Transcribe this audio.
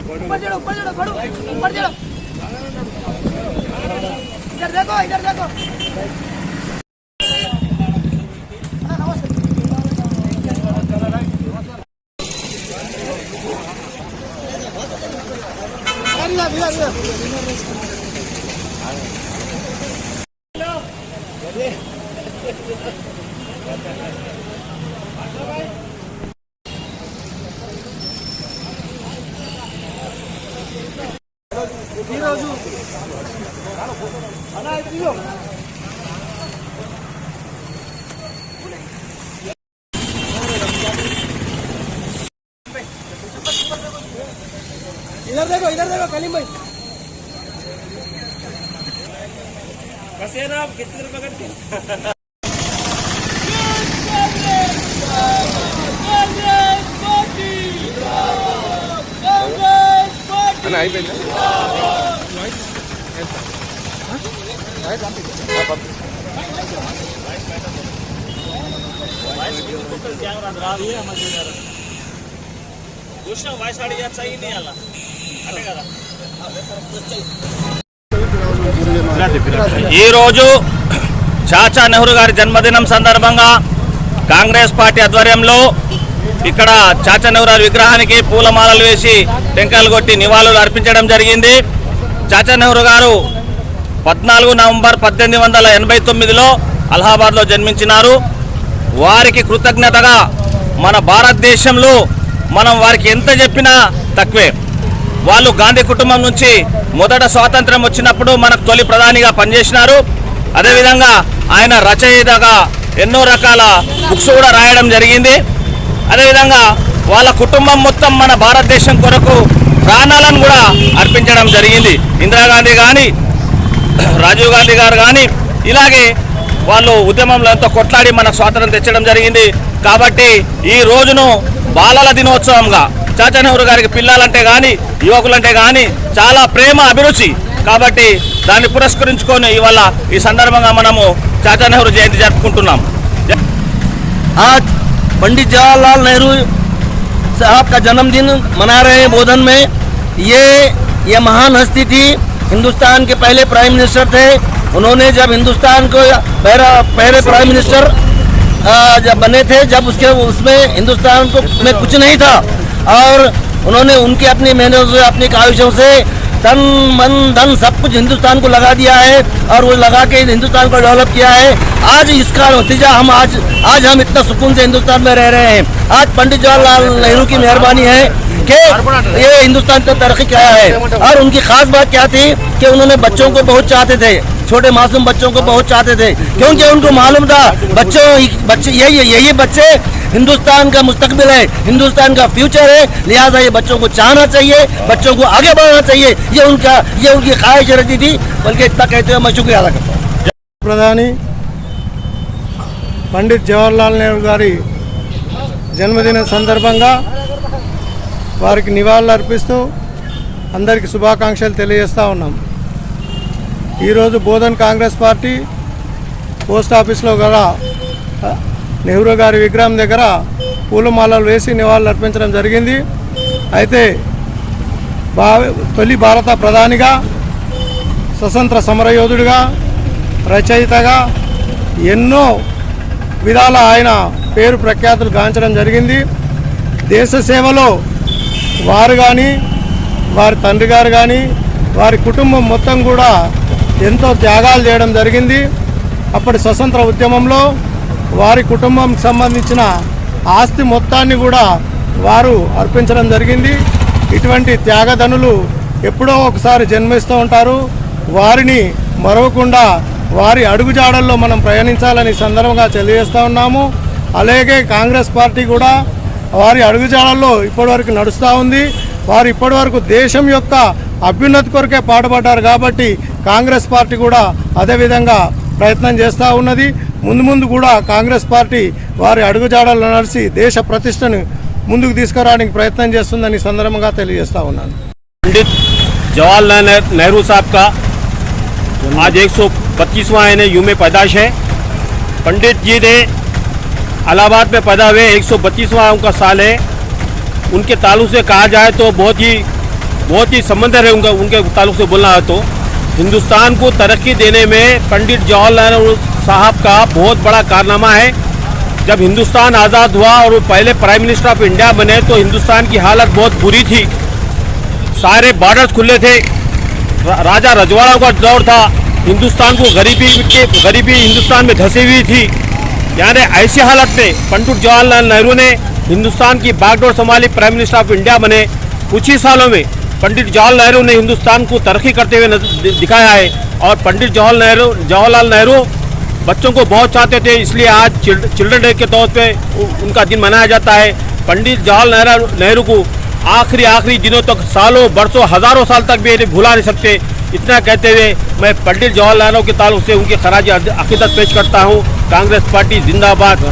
ऊपर चढ़ो बड़ो ऊपर चढ़ो। इधर देखो इधर देखो। इधर देखो कलीम भाई। बस ये ना आप कितने रुपए करते हैं? ఈ రోజు చాచా నెహ్రూ గారి జన్మదినం సందర్భంగా కాంగ్రెస్ పార్టీ ఆధ్వర్యంలో ఇక్కడ చాచా నెహ్రూ గారి విగ్రహానికి పూలమాలలు వేసి టెంకాయలు కొట్టి నివాళులు అర్పించడం జరిగింది. చాచా నెహ్రూ గారు 14 నవంబర్ 1889లో అలహాబాద్లో జన్మించినారు. వారికి కృతజ్ఞతగా మన భారతదేశంలో మనం వారికి ఎంత చెప్పినా తక్కువే. వాళ్ళు గాంధీ కుటుంబం నుంచి మొదట స్వాతంత్రం వచ్చినప్పుడు మనకు తొలి ప్రధానిగా పనిచేసినారు. అదేవిధంగా ఆయన రచయితగా ఎన్నో రకాల బుక్స్ కూడా రాయడం జరిగింది. అదేవిధంగా వాళ్ళ కుటుంబం మొత్తం మన భారతదేశం కొరకు ప్రాణాలను కూడా అర్పించడం జరిగింది. ఇందిరాగాంధీ కానీ రాజీవ్ గాంధీ గారు కానీ ఇలాగే వాళ్ళు ఉద్యమంలో ఎంతో కొట్లాడి మనకు స్వాతంత్రం తెచ్చడం జరిగింది. కాబట్టి ఈ రోజును బాలల దినోత్సవంగా చాచా నెహ్రూ గారికి పిల్లలంటే కానీ యువకులంటే కానీ చాలా ప్రేమ అభిరుచి కాబట్టి దాన్ని పురస్కరించుకొని ఇవాళ ఈ సందర్భంగా మనము చాచా నెహ్రూ జయంతి జరుపుకుంటున్నాం. आज पंडित जवाहरलाल नेहरू साहब का जन्मदिन मना रहे हैं बोधन में। ये महान हस्ती थी, हिंदुस्तान के पहले प्राइम मिनिस्टर थे। उन्होंने जब हिंदुस्तान को पहले प्राइम मिनिस्टर जब बने थे, जब उसमें हिंदुस्तान को में कुछ नहीं था और उन्होंने उनकी अपनी मेहनत से अपनी काविशों से तन मन धन सब कुछ हिंदुस्तान को लगा दिया है और वो लगा के हिंदुस्तान को डेवलप किया है। आज इसका नतीजा हम आज हम इतना सुकून से हिंदुस्तान में रह रहे हैं। आज पंडित जवाहरलाल नेहरू की मेहरबानी है कि ये हिंदुस्तान को तरक्की किया है। और उनकी खास बात क्या थी कि उन्होंने बच्चों को बहुत चाहते थे, छोटे मासूम बच्चों को बहुत चाहते थे, क्योंकि उनको मालूम था बच्चे यही बच्चे हिंदुस्तान का मुस्तकबिल है, हिंदुस्तान का फ्यूचर है। लिहाजा ये बच्चों को चाहना चाहिए, बच्चों को आगे बढ़ाना चाहिए। ये उनकी ख्वाहिश रहती थी। बल्कि इतना कहते हुए मैं शुक्रिया अदा करता हूँ। प्रधानी पंडित जवाहरलाल नेहरू गारी जन्मदिन సందర్భంగా వారికి నివాళులు అర్పిస్తూ అందరికీ శుభాకాంక్షలు తెలియజేస్తా ఉన్నాం. ఈరోజు బోధన్ కాంగ్రెస్ పార్టీ పోస్ట్ ఆఫీస్లో గల నెహ్రూ గారి విగ్రహం దగ్గర పూలమాలలు వేసి నివాళులు అర్పించడం జరిగింది. అయితే తొలి భారత ప్రధానిగా, స్వతంత్ర సమరయోధుడిగా, రచయితగా ఎన్నో విధాల ఆయన పేరు ప్రఖ్యాతులు గాంచడం జరిగింది. దేశ సేవలో వారు కానీ, వారి తండ్రి గారు కానీ, వారి కుటుంబం మొత్తం కూడా ఎంతో త్యాగాలు చేయడం జరిగింది. అప్పటి స్వతంత్ర ఉద్యమంలో వారి కుటుంబంకి సంబంధించిన ఆస్తి మొత్తాన్ని కూడా వారు అర్పించడం జరిగింది. ఇటువంటి త్యాగధనులు ఎప్పుడో ఒకసారి జన్మిస్తూ ఉంటారు. వారిని మరవకుండా వారి అడుగుజాడల్లో మనం ప్రయాణించాలని సందర్భంగా తెలియజేస్తూ ఉన్నాము. అలాగే కాంగ్రెస్ పార్టీ కూడా వారి అడుగుజాడల్లో ఇప్పటివరకు నడుస్తూ ఉంది. వారు ఇప్పటివరకు దేశం యొక్క అభ్యున్నతి కొరకే పాటుపడ్డారు కాబట్టి కాంగ్రెస్ పార్టీ కూడా అదేవిధంగా ప్రయత్నం చేస్తూ ఉన్నది. ముందు కూడా కాంగ్రెస్ పార్టీ వారి అడుగుజాడల్లో నడిచి దేశ ప్రతిష్టను ముందుకు తీసుకురావడానికి ప్రయత్నం చేస్తుందని సందర్భంగా తెలియజేస్తా ఉన్నాను. पंडित जवाहरलाल नेहरू साहब का आज 125वां यूम पैदाइश है। पंडित जी ने इलाहाबाद में पैदा हुए 132वां उनका साल है। उनके ताल्लुक से कहा जाए तो बहुत ही बहुत ही संबंध है उनके ताल्लुक से बोलना है तो हिंदुस्तान को तरक्की देने में पंडित जवाहरलाल नेहरू साहब का बहुत बड़ा कारनामा है। जब हिंदुस्तान आज़ाद हुआ और वो पहले प्राइम मिनिस्टर ऑफ इंडिया बने तो हिंदुस्तान की हालत बहुत बुरी थी। सारे बॉर्डर्स खुले थे, राजा रजवाड़ों का दौर था, हिंदुस्तान को गरीबी हिंदुस्तान में धसी हुई थी। यानी ऐसी हालत में पंडित जवाहरलाल नेहरू ने हिंदुस्तान की बागडोर संभाली, प्राइम मिनिस्टर ऑफ इंडिया बने। कुछ ही सालों में पंडित जवाहरलाल नेहरू ने हिंदुस्तान को तरक्की करते हुए दिखाया है। और पंडित जवाहरलाल नेहरू बच्चों को बहुत चाहते थे, इसलिए आज चिल्ड्रन डे के तौर पे उनका दिन मनाया जाता है। पंडित जवाहरलाल नेहरू को आखिरी दिनों तक, सालों बरसों हजारों साल तक भी भुला नहीं सकते। इतना कहते हुए मैं पंडित जवाहरलाल नेहरू के ताल्लुक से उनकी खराज अकीदत पेश करता हूँ। कांग्रेस पार्टी जिंदाबाद।